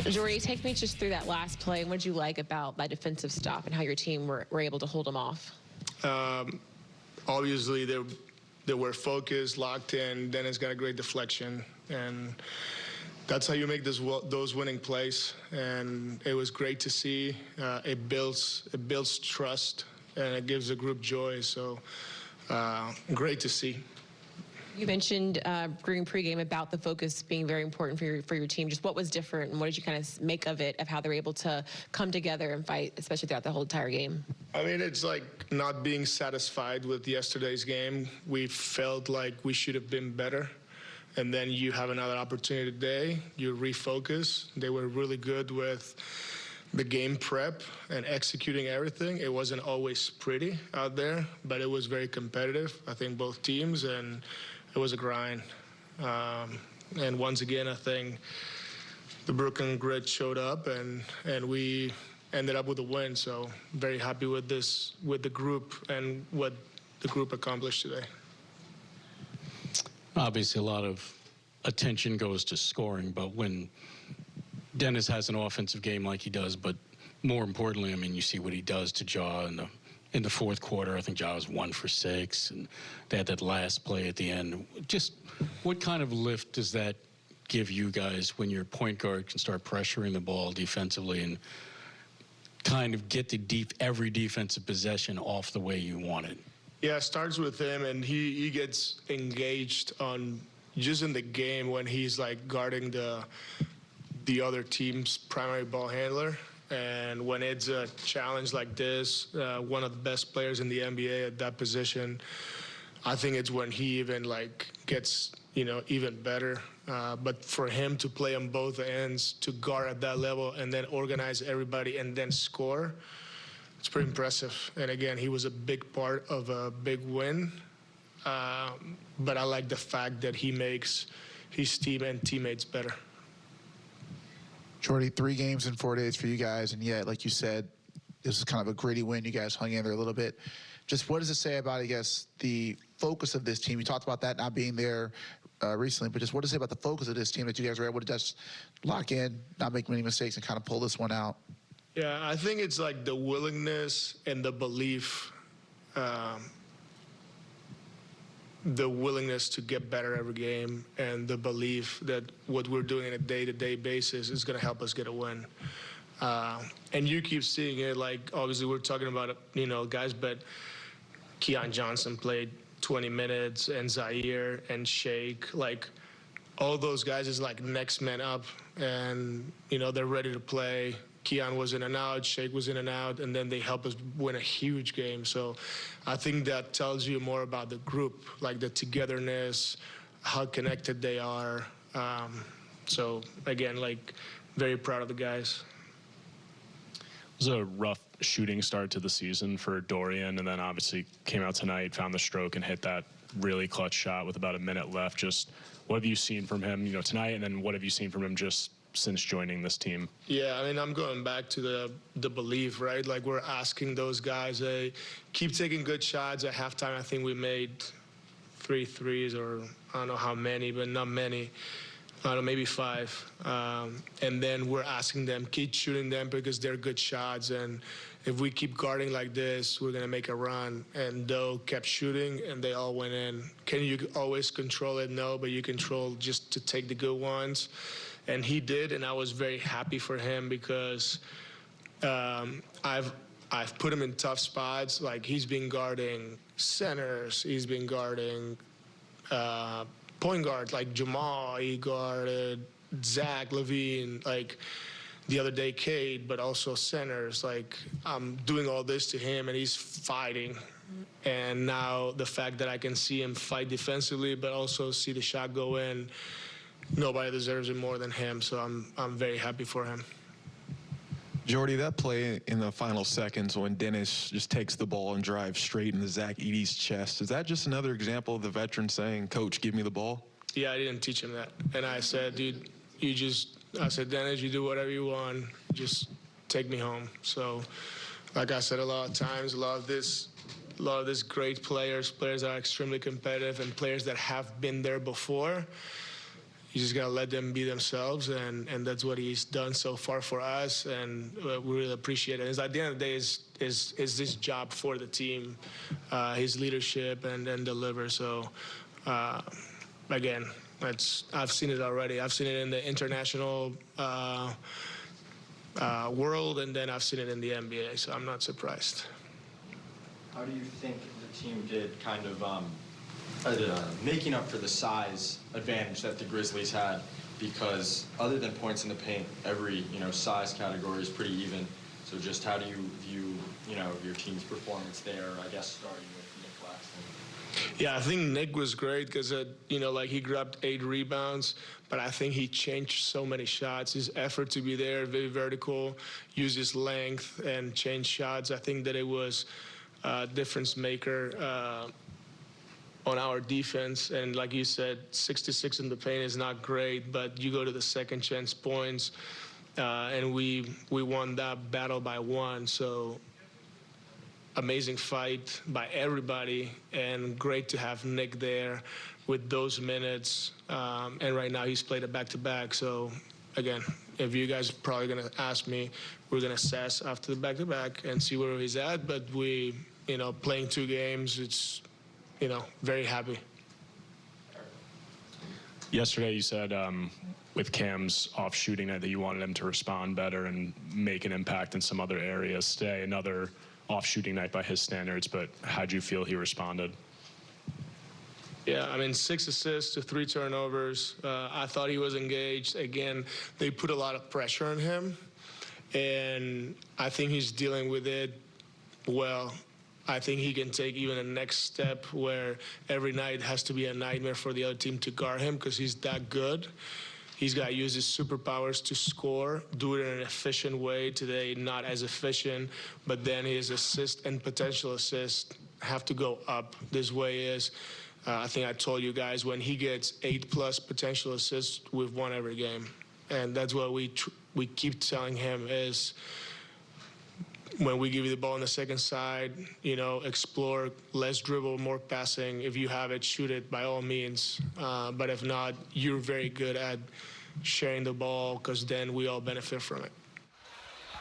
Jordi, take me just through that last play. What did you like about that defensive stop and how your team were able to hold them off? Obviously, they were focused, locked in. Dennis got a great deflection, and that's how you make those winning plays. And it was great to see. It builds trust, and it gives the group joy. So great to see. You mentioned during pregame about the focus being very important for your team. Just what was different, and what did you kind of make of it, of how they were able to come together and fight, especially throughout the whole entire game? I mean, it's like not being satisfied with yesterday's game. We felt like we should have been better. And then you have another opportunity today. You refocus. They were really good with the game prep and executing everything. It wasn't always pretty out there, but it was very competitive, I think, both teams, and it was a grind. And once again, I think the Brooklyn grit showed up, and we ended up with a win. So very happy with the group and what the group accomplished today. Obviously, a lot of attention goes to scoring, but when Dennis has an offensive game like he does, but more importantly, I mean, you see what he does to Ja in the fourth quarter. I think Ja was 1 for 6, and they had that last play at the end. Just what kind of lift does that give you guys when your point guard can start pressuring the ball defensively and kind of get every defensive possession off the way you want it? Yeah, it starts with him, and he gets engaged on just in the game when he's like guarding the other team's primary ball handler. And when it's a challenge like this, one of the best players in the NBA at that position, I think it's when he even like gets even better. But for him to play on both ends, to guard at that level, and then organize everybody and then score, it's pretty impressive. And again, he was a big part of a big win. But I like the fact that he makes his team and teammates better. Jordi, 3 games in 4 days for you guys, and yet, like you said, this is kind of a gritty win. You guys hung in there a little bit. Just what does it say about, I guess, the focus of this team? You talked about that not being there recently, but just what does it say about the focus of this team that you guys were able to just lock in, not make many mistakes, and kind of pull this one out? Yeah, I think it's like the willingness and the belief, the willingness to get better every game, and the belief that what we're doing on a day-to-day basis is going to help us get a win. And you keep seeing it, like, obviously we're talking about, guys, but Keon Johnson played 20 minutes, and Zaire and Shake, like, all those guys is like next man up, and, they're ready to play. Keon was in and out, Shake was in and out, and then they help us win a huge game. So I think that tells you more about the group, like the togetherness, how connected they are. So again, like, very proud of the guys. It was a rough shooting start to the season for Dorian, and then obviously came out tonight, found the stroke, and hit that really clutch shot with about a minute left. Just what have you seen from him, tonight, and then what have you seen from him just since joining this team? Yeah, I mean, I'm going back to the belief, right? Like, we're asking those guys, keep taking good shots. At halftime, I think we made 3 threes, or I don't know how many, but not many. I don't know, maybe 5. And then we're asking them, keep shooting them because they're good shots. And if we keep guarding like this, we're going to make a run. And Doe kept shooting, and they all went in. Can you always control it? No, but you control just to take the good ones. And he did, and I was very happy for him because I've put him in tough spots. Like, he's been guarding centers. He's been guarding point guards like Jamal. He guarded Zach LaVine, like the other day, Cade, but also centers. Like, I'm doing all this to him, and he's fighting. And now the fact that I can see him fight defensively but also see the shot go in, nobody deserves it more than him, so I'm very happy for him. Jordi, that play in the final seconds when Dennis just takes the ball and drives straight into Zach Edey's chest, is that just another example of the veteran saying, "Coach, give me the ball"? Yeah, I didn't teach him that. And I said, dude, I said, Dennis, you do whatever you want, just take me home. So, like I said a lot of times, a lot of these great players that are extremely competitive, and players that have been there before, you just gotta let them be themselves, and that's what he's done so far for us, and we really appreciate it. It's at the end of the day, is this job for the team, his leadership, and then deliver. So again, I've seen it already. I've seen it in the international world, and then I've seen it in the NBA. So I'm not surprised. How do you think the team did kind of making up for the size advantage that the Grizzlies had? Because other than points in the paint, every size category is pretty even. So just how do you view your team's performance there? I guess starting with Nick Claxton. Yeah, I think Nick was great because he grabbed 8 rebounds, but I think he changed so many shots. His effort to be there, very vertical, use his length and change shots. I think that it was a difference maker on our defense. And like you said, 66 in the paint is not great, but you go to the second chance points, and we won that battle by 1. So amazing fight by everybody, and great to have Nick there with those minutes. And right now he's played a back-to-back. So again, if you guys are probably going to ask me, we're going to assess after the back-to-back and see where he's at. But we, playing 2 games, it's, very happy. Yesterday you said with Cam's off shooting night that you wanted him to respond better and make an impact in some other areas. Today, another off shooting night by his standards, but how'd you feel he responded? Yeah, 6 assists to 3 turnovers. I thought he was engaged. Again, they put a lot of pressure on him, and I think he's dealing with it well. I think he can take even a next step where every night has to be a nightmare for the other team to guard him because he's that good. He's got to use his superpowers to score, do it in an efficient way. Today, not as efficient, but then his assist and potential assist have to go up. This way is, I think I told you guys, when he gets 8+ potential assists, we've won every game. And that's what we keep telling him is, when we give you the ball on the second side, explore, less dribble, more passing. If you have it, shoot it by all means. But if not, you're very good at sharing the ball because then we all benefit from it.